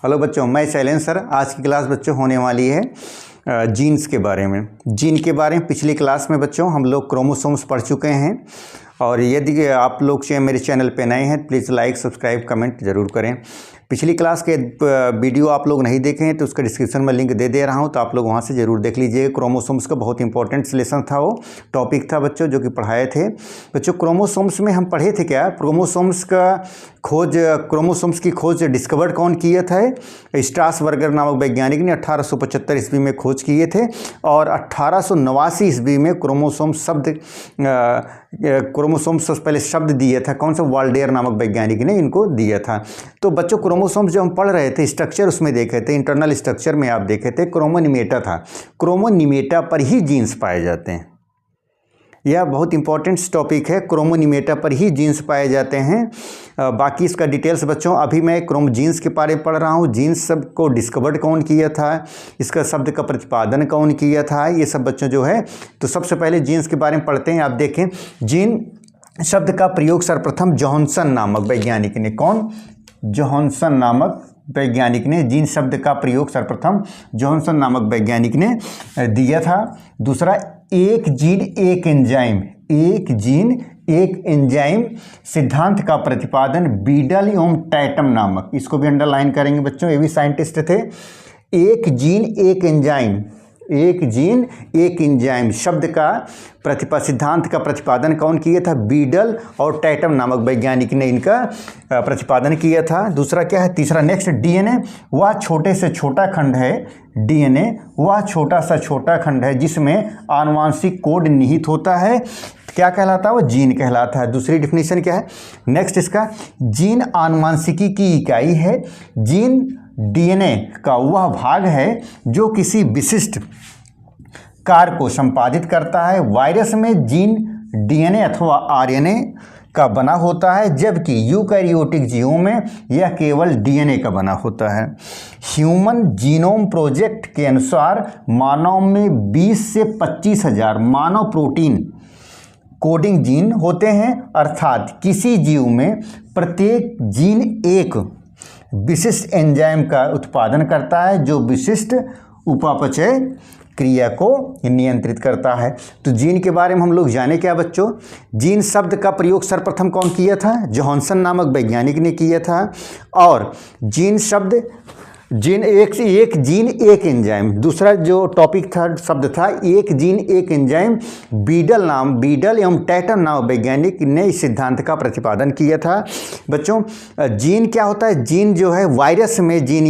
Hello बच्चों, मैं Shailendra sir. आज की क्लास बच्चों होने वाली है जीन्स के बारे में। जीन के बारे में पिछली क्लास में बच्चों हम लोग क्रोमोसोम्स पढ़ चुके हैं। और यदि आप लोग मेरे चैनल पे नए हैं प्लीज़ लाइक सब्सक्राइब कमेंट ज़रूर करें। पिछली क्लास के वीडियो आप लोग नहीं देखे हैं तो उसका डिस्क्रिप्शन में लिंक दे रहा हूं, तो आप लोग वहां से ज़रूर देख लीजिए। क्रोमोसोम्स का बहुत इंपॉर्टेंट लेसन था, वो टॉपिक था बच्चों जो कि पढ़ाए थे। बच्चों क्रोमोसोम्स में हम पढ़े थे क्या, क्रोमोसोम्स की खोज डिस्कवर्ड कौन किया था? स्ट्रासबर्गर नामक वैज्ञानिक ने 1875 ईस्वी में खोज किए थे। और 1889 ईस्वी में क्रोमोसोम से पहले शब्द दिया था कौन सा? वाल्डेयर नामक वैज्ञानिक ने इनको दिया था। तो बच्चों क्रोमोसोम्स जो हम पढ़ रहे थे स्ट्रक्चर उसमें देखे थे, इंटरनल स्ट्रक्चर में आप देखे थे क्रोमोनिमेटा था। क्रोमोनिमेटा पर ही जीन्स पाए जाते हैं। यह बहुत इंपॉर्टेंट टॉपिक है, क्रोमोनिमेटा पर ही जीन्स पाए जाते हैं। बाकी इसका डिटेल्स बच्चों अभी मैं जीन्स के बारे में पढ़ रहा हूँ। जीन्स सब को डिस्कवर्ड कौन किया था, इसका शब्द का प्रतिपादन कौन किया था, ये सब बच्चों जो है। तो सबसे पहले जीन्स के बारे में पढ़ते हैं। आप देखें, जीन शब्द का प्रयोग सर्वप्रथम जॉनसन नामक वैज्ञानिक ने, कौन? जॉनसन नामक वैज्ञानिक ने जीन शब्द का प्रयोग सर्वप्रथम जॉनसन नामक वैज्ञानिक ने दिया था। दूसरा, एक जीन एक एंजाइम, एक जीन एक एंजाइम सिद्धांत का प्रतिपादन बीडल एवं टैटम नामक, इसको भी अंडरलाइन करेंगे बच्चों, ये भी साइंटिस्ट थे। एक जीन एक एंजाइम, एक जीन एक एंजाइम शब्द का सिद्धांत का प्रतिपादन कौन किया था? बीडल और टैटम नामक वैज्ञानिक ने इनका प्रतिपादन किया था। दूसरा क्या है? तीसरा नेक्स्ट, डीएनए वह छोटे से छोटा खंड है, डीएनए वह छोटा सा छोटा खंड है जिसमें आनुवांशिक कोड निहित होता है। क्या कहलाता है वो? जीन कहलाता है। दूसरी डिफिनीशन क्या है? नेक्स्ट इसका, जीन आनुवांशिकी की इकाई है। जीन डीएनए का वह भाग है जो किसी विशिष्ट कार्य को संपादित करता है। वायरस में जीन डीएनए अथवा आरएनए का बना होता है, जबकि यूकैरियोटिक जीवों में यह केवल डीएनए का बना होता है। ह्यूमन जीनोम प्रोजेक्ट के अनुसार मानव में 20 से 25 हजार मानव प्रोटीन कोडिंग जीन होते हैं, अर्थात किसी जीव में प्रत्येक जीन एक विशिष्ट एंजाइम का उत्पादन करता है जो विशिष्ट उपापचय क्रिया को नियंत्रित करता है। तो जीन के बारे में हम लोग जाने क्या बच्चों? जीन शब्द का प्रयोग सर्वप्रथम कौन किया था? जॉनसन नामक वैज्ञानिक ने किया था। और जीन शब्द जीन एक जीन एक एंजाइम, दूसरा जो टॉपिक था शब्द था एक जीन एक एंजाइम, बीडल एवं टैटम नाम वैज्ञानिक ने इस सिद्धांत का प्रतिपादन किया था। बच्चों जीन क्या होता है? जीन जो है वायरस में जीन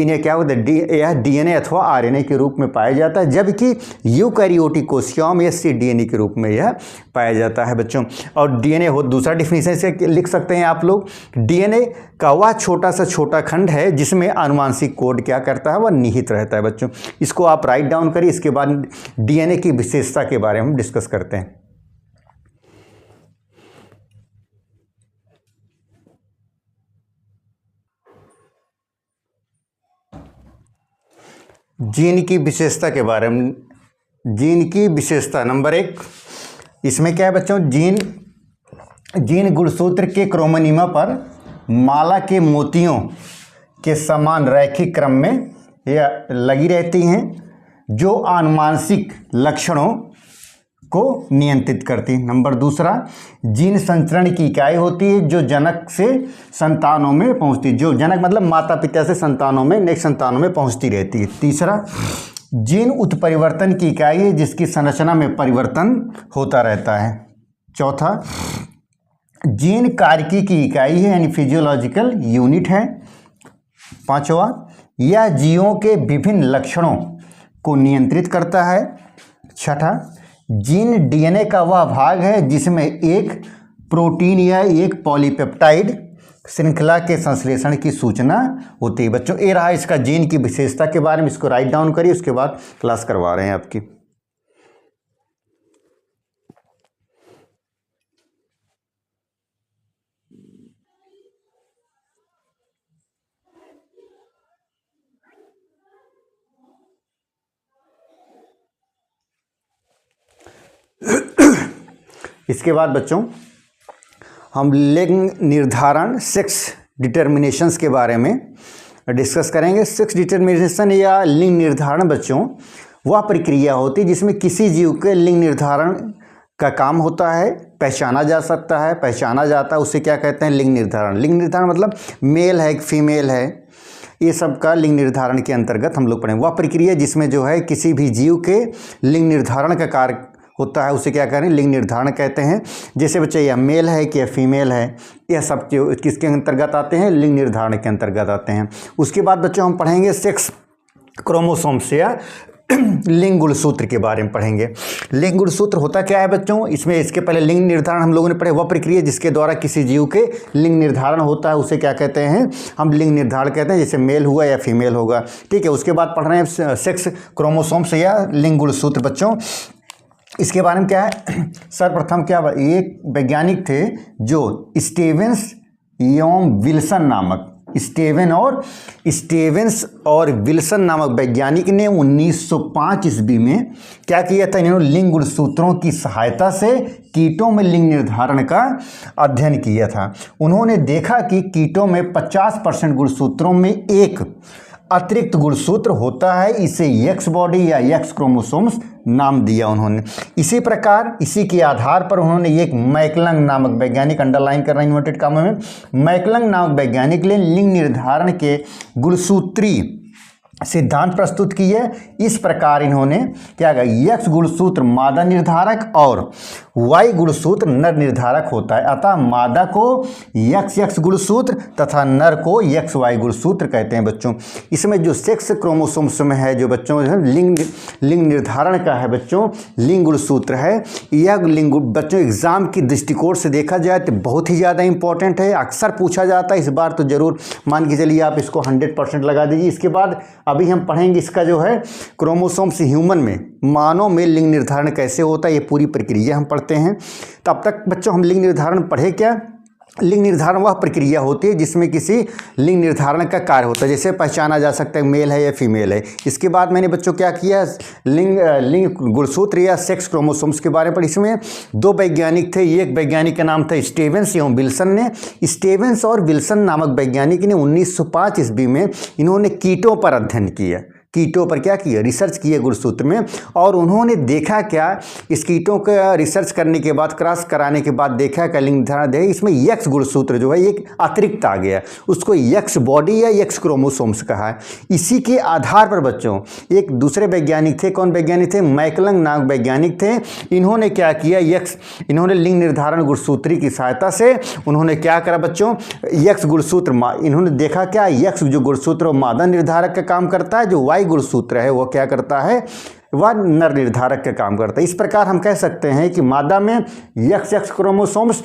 है क्या होता है? यह डीएनए अथवा आरएनए के रूप में पाया जाता है, जबकि यूकैरियोटिक कोशिकाओं में cDNA के रूप में यह पाया जाता है बच्चों। और डीएनए हो, दूसरा डिफिनीशन से लिख सकते हैं आप लोग, डीएनए का वह छोटा सा छोटा खंड है जिसमें आनुवांशिक कोड क्या करता है? वह निहित रहता है बच्चों। इसको आप राइट डाउन करिए, इसके बाद डीएनए की विशेषता के बारे में हम डिस्कस करते हैं। जीन की विशेषता के बारे में, जीन की विशेषता नंबर 1, इसमें क्या है बच्चों? जीन गुणसूत्र के क्रोमोनिमा पर माला के मोतियों के समान रैखिक क्रम में यह लगी रहती हैं जो आनुवांशिक लक्षणों को नियंत्रित करती है। नंबर 2, जीन संचरण की इकाई होती है जो जनक से संतानों में पहुंचती है, जो जनक मतलब माता पिता से संतानों में नेक्स्ट संतानों में पहुंचती रहती है। 3, जीन उत्परिवर्तन की इकाई है जिसकी संरचना में परिवर्तन होता रहता है। 4, जीन कार्यकी की इकाई है यानी फिजियोलॉजिकल यूनिट है। 5, यह जीवों के विभिन्न लक्षणों को नियंत्रित करता है। 6, जीन डीएनए का वह भाग है जिसमें एक प्रोटीन या एक पॉलीपेप्टाइड श्रृंखला के संश्लेषण की सूचना होती है। बच्चों ये रहा इसका जीन की विशेषता के बारे में, इसको राइट डाउन करिए, उसके बाद क्लास करवा रहे हैं आपकी। इसके बाद बच्चों हम लिंग निर्धारण सेक्स डिटर्मिनेशंस के बारे में डिस्कस करेंगे। सेक्स डिटर्मिनेशन या लिंग निर्धारण बच्चों वह प्रक्रिया होती है जिसमें किसी जीव के लिंग निर्धारण का काम होता है, पहचाना जा सकता है, पहचाना जाता है, उसे क्या कहते हैं, लिंग निर्धारण। लिंग निर्धारण मतलब मेल है, फीमेल है, ये सब का लिंग निर्धारण के अंतर्गत हम लोग पढ़ेंगे। वह प्रक्रिया जिसमें जो है किसी भी जीव के लिंग निर्धारण का कार्य होता है उसे क्या करें, लिंग निर्धारण कहते हैं। जैसे बच्चे यह मेल है कि यह फीमेल है, यह सब जो किसके अंतर्गत आते हैं, लिंग निर्धारण के अंतर्गत आते हैं। उसके बाद बच्चों हम पढ़ेंगे सेक्स क्रोमोसोम्स या लिंग गुणसूत्र के बारे में पढ़ेंगे। लिंग गुणसूत्र होता क्या है बच्चों, इसमें इसके पहले लिंग निर्धारण हम लोगों ने पढ़े, वह प्रक्रिया जिसके द्वारा किसी जीव के लिंग निर्धारण होता है उसे क्या कहते हैं, हम लिंग निर्धारण कहते हैं, जैसे मेल हुआ या फीमेल होगा। ठीक है, उसके बाद पढ़ रहे हैं सेक्स क्रोमोसोम्स या लिंग गुणसूत्र बच्चों। इसके बारे में क्या है, सर्वप्रथम क्या एक वैज्ञानिक थे जो स्टीवेंस एवं विल्सन नामक स्टीवेंस और विल्सन नामक वैज्ञानिक ने 1905 ईस्वी में क्या किया था, इन्होंने लिंग गुणसूत्रों की सहायता से कीटों में लिंग निर्धारण का अध्ययन किया था। उन्होंने देखा कि कीटों में 50% गुणसूत्रों में एक अतिरिक्त गुणसूत्र होता है, इसे एक्स बॉडी या एक्स क्रोमोसोम्स नाम दिया उन्होंने। इसी प्रकार इसी के आधार पर उन्होंने एक मैकलंग नामक वैज्ञानिक, अंडरलाइन कर रहे हैं इन्वर्टेड कामों में, मैकलंग नामक वैज्ञानिक ने लिंग निर्धारण के गुणसूत्री सिद्धांत प्रस्तुत किए। इस प्रकार इन्होंने क्या कहा, एक्स गुणसूत्र मादा निर्धारक और वाई गुणसूत्र नर निर्धारक होता है। अतः मादा को एक्स गुणसूत्र तथा नर को एक्स वाई गुणसूत्र कहते हैं बच्चों। इसमें जो सेक्स क्रोमोसोम्स में है जो बच्चों लिंग निर्धारण का है बच्चों, लिंग गुणसूत्र है, यह लिंग बच्चों एग्जाम की दृष्टिकोण से देखा जाए तो बहुत ही ज़्यादा इंपॉर्टेंट है, अक्सर पूछा जाता है। इस बार तो जरूर मान के चलिए आप इसको 100% लगा दीजिए। इसके बाद अभी हम पढ़ेंगे इसका जो है क्रोमोसोम्स ह्यूमन में, मानव में लिंग निर्धारण कैसे होता है, ये पूरी प्रक्रिया हम पढ़ते हैं। तब तक बच्चों हम लिंग निर्धारण पढ़े क्या, लिंग निर्धारण वह प्रक्रिया होती है जिसमें किसी लिंग निर्धारण का कार्य होता है, जैसे पहचाना जा सकता है मेल है या फीमेल है। इसके बाद मैंने बच्चों क्या किया, लिंग गुणसूत्र या सेक्स क्रोमोसोम्स के बारे में पढ़ी। इसमें दो वैज्ञानिक थे, एक वैज्ञानिक का नाम था स्टीवेंस एवं विल्सन ने। स्टीवेंस और विल्सन नामक वैज्ञानिक ने 1905 ईस्वी में इन्होंने कीटों पर अध्ययन किया, कीटों पर क्या किया, रिसर्च किए गुणसूत्र में। और उन्होंने देखा क्या, इस कीटों का रिसर्च करने के बाद, क्रॉस कराने के बाद देखा क्या लिंग निर्धारण है, इसमें एक्स गुणसूत्र जो है एक अतिरिक्त आ गया, उसको एक्स बॉडी या एक्स क्रोमोसोम्स कहा है। इसी के आधार पर बच्चों एक दूसरे वैज्ञानिक थे, कौन वैज्ञानिक थे, मैकलंग नामक वैज्ञानिक थे। इन्होंने क्या किया, इन्होंने लिंग निर्धारण गुणसूत्री की सहायता से उन्होंने क्या करा बच्चों, एक्स गुणसूत्र, इन्होंने देखा क्या एक्स जो गुणसूत्र मादा निर्धारक का काम करता है, जो वाई गुणसूत्र है वो क्या करता है, वह नर निर्धारक का काम करता है। इस प्रकार हम कह सकते हैं कि मादा में एक्स क्रोमोसोम्स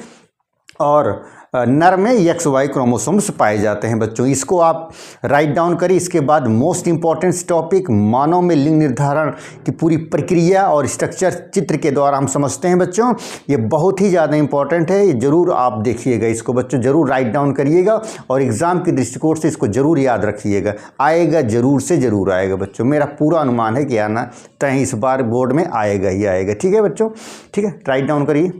और नर में एक्स वाई क्रोमोसोम्स पाए जाते हैं बच्चों। इसको आप राइट डाउन करिए। इसके बाद मोस्ट इंपॉर्टेंट टॉपिक, मानव में लिंग निर्धारण की पूरी प्रक्रिया और स्ट्रक्चर चित्र के द्वारा हम समझते हैं बच्चों। ये बहुत ही ज़्यादा इंपॉर्टेंट है, ये जरूर आप देखिएगा, इसको बच्चों जरूर राइट डाउन करिएगा और एग्जाम के दृष्टिकोण से इसको जरूर याद रखिएगा। आएगा, जरूर से जरूर आएगा बच्चों, मेरा पूरा अनुमान है कि आना तय इस बार बोर्ड में आएगा ही आएगा। ठीक है बच्चों, ठीक है, राइट डाउन करिए।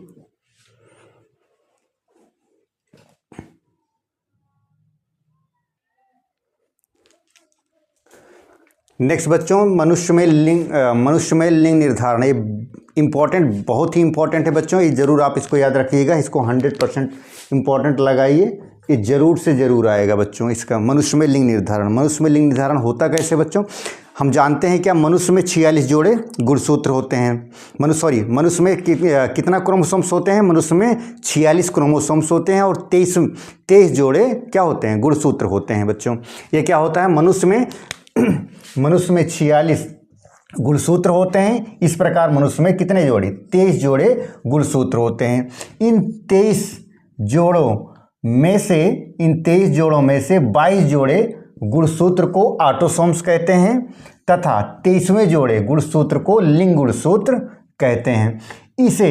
नेक्स्ट बच्चों, मनुष्य में लिंग निर्धारण, ये इंपॉर्टेंट, बहुत ही इंपॉर्टेंट है बच्चों, ये जरूर आप इसको याद रखिएगा, इसको 100% इंपॉर्टेंट लगाइए, ये जरूर से जरूर आएगा बच्चों। इसका मनुष्य में लिंग निर्धारण, मनुष्य में लिंग निर्धारण होता कैसे बच्चों, हम जानते हैं क्या, मनुष्य में 46 जोड़े गुणसूत्र होते हैं। मनुष्य में कितना क्रोमोसोम्स होते हैं, मनुष्य में 46 क्रोमोसोम्स होते हैं और 23 जोड़े क्या होते हैं, गुणसूत्र होते हैं बच्चों। ये क्या होता है, मनुष्य में 46 गुणसूत्र होते हैं। इस प्रकार मनुष्य में कितने जोड़े, 23 जोड़े गुणसूत्र होते हैं। इन 23 जोड़ों में से 22 जोड़े गुणसूत्र को ऑटोसोम्स कहते हैं तथा 23वें जोड़े गुणसूत्र को लिंग गुणसूत्र कहते हैं। इसे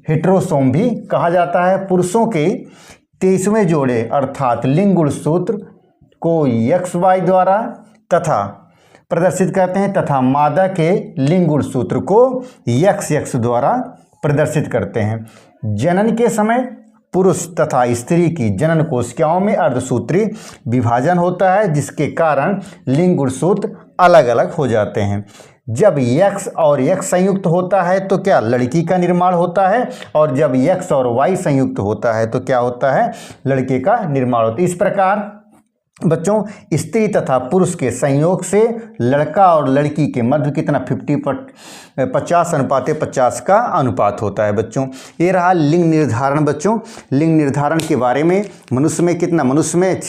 हेटेरोसोम भी कहा जाता है। पुरुषों के 23वें जोड़े अर्थात लिंग गुणसूत्र को XY द्वारा तथा प्रदर्शित करते हैं तथा मादा के लिंग गुणसूत्र को XX द्वारा प्रदर्शित करते हैं। जनन के समय पुरुष तथा स्त्री की जनन कोशिकाओं में अर्धसूत्री विभाजन होता है, जिसके कारण लिंग गुणसूत्र अलग अलग हो जाते हैं। जब X और X संयुक्त होता है तो क्या लड़की का निर्माण होता है, और जब X और Y संयुक्त होता है तो क्या होता है, लड़के का निर्माण होता है। इस प्रकार बच्चों स्त्री तथा पुरुष के संयोग से लड़का और लड़की के मध्य कितना 50/50 का अनुपात होता है बच्चों। ये रहा लिंग निर्धारण। बच्चों लिंग निर्धारण के बारे में मनुष्य में कितना, मनुष्य में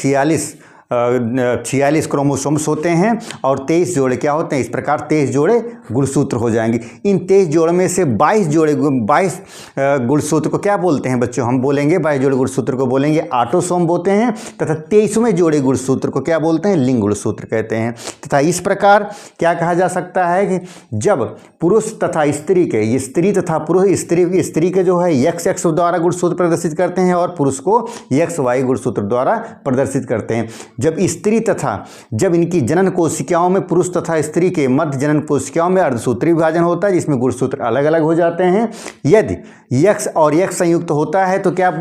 46 क्रोमोसोम्स होते हैं और 23 जोड़े क्या होते हैं, इस प्रकार 23 जोड़े गुणसूत्र हो जाएंगे। इन 23 जोड़े में से 22 गुणसूत्र को क्या बोलते हैं बच्चों, हम बोलेंगे 22 जोड़े गुणसूत्र को बोलेंगे ऑटोसोम बोलते हैं, तथा 23वें जोड़े गुणसूत्र को क्या बोलते हैं, लिंग गुणसूत्र कहते हैं। तथा इस प्रकार क्या कहा जा सकता है कि जब पुरुष तथा स्त्री के, स्त्री तथा पुरुष, स्त्री के जो है XX द्वारा गुणसूत्र प्रदर्शित करते हैं और पुरुष को XY गुणसूत्र द्वारा प्रदर्शित करते हैं। जब स्त्री तथा जब इनकी जनन कोशिकाओं में, पुरुष तथा स्त्री के मध्य जनन कोशिकाओं में अर्धसूत्री विभाजन होता है, जिसमें गुणसूत्र अलग अलग हो जाते हैं। यदि X और X संयुक्त होता है तो क्या,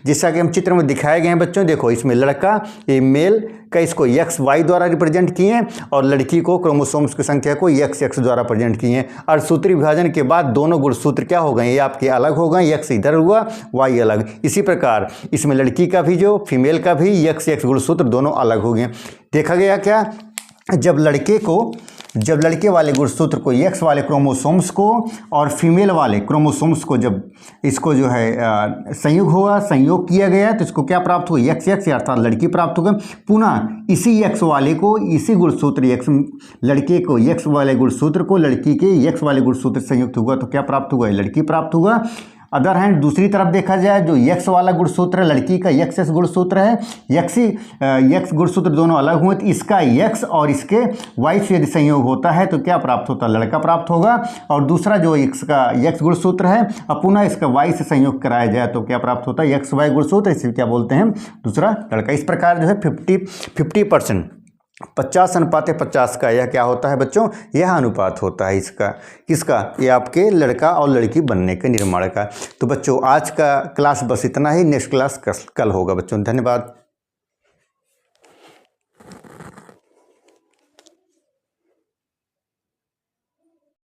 जैसा कि हम चित्र में दिखाए गए हैं बच्चों, देखो इसमें लड़का, ये मेल का, इसको XY द्वारा रिप्रेजेंट किए हैं और लड़की को क्रोमोसोम्स की संख्या को XX द्वारा प्रेजेंट किए हैं। अर्धसूत्री विभाजन के बाद दोनों गुणसूत्र क्या हो गए, ये आपके अलग हो गए, X इधर हुआ, Y अलग। इसी प्रकार इसमें लड़की का भी, जो फीमेल का भी XX गुणसूत्र दोनों अलग हो गए। देखा गया क्या, जब लड़के वाले गुणसूत्र को, X वाले क्रोमोसोम्स को और फीमेल वाले क्रोमोसोम्स को जब इसको जो है संयोग किया गया तो इसको क्या प्राप्त हुआ, XX अर्थात लड़की प्राप्त हो गई। पुनः इसी X वाले को, इसी गुणसूत्र लड़के को X वाले गुणसूत्र को लड़की के X वाले गुणसूत्र संयुक्त हुआ तो क्या प्राप्त हुआ, लड़की प्राप्त हुआ। अदर हैंड दूसरी तरफ देखा जाए, जो X वाला गुणसूत्र है, लड़की का XX गुणसूत्र है, X गुणसूत्र दोनों अलग हुए तो इसका X और इसके Y से यदि संयोग होता है तो क्या प्राप्त होता है, लड़का प्राप्त होगा। और दूसरा जो इसका X गुणसूत्र है अब पुनः इसका Y से संयोग कराया जाए तो क्या प्राप्त होता है, XY गुणसूत्र, इसे क्या बोलते हैं, दूसरा लड़का। इस प्रकार जो है 50% 50/50 का यह क्या होता है बच्चों, यह अनुपात होता है किसका, ये आपके लड़का और लड़की बनने के निर्माण का। तो बच्चों आज का क्लास बस इतना ही, नेक्स्ट क्लास कल होगा बच्चों। धन्यवाद।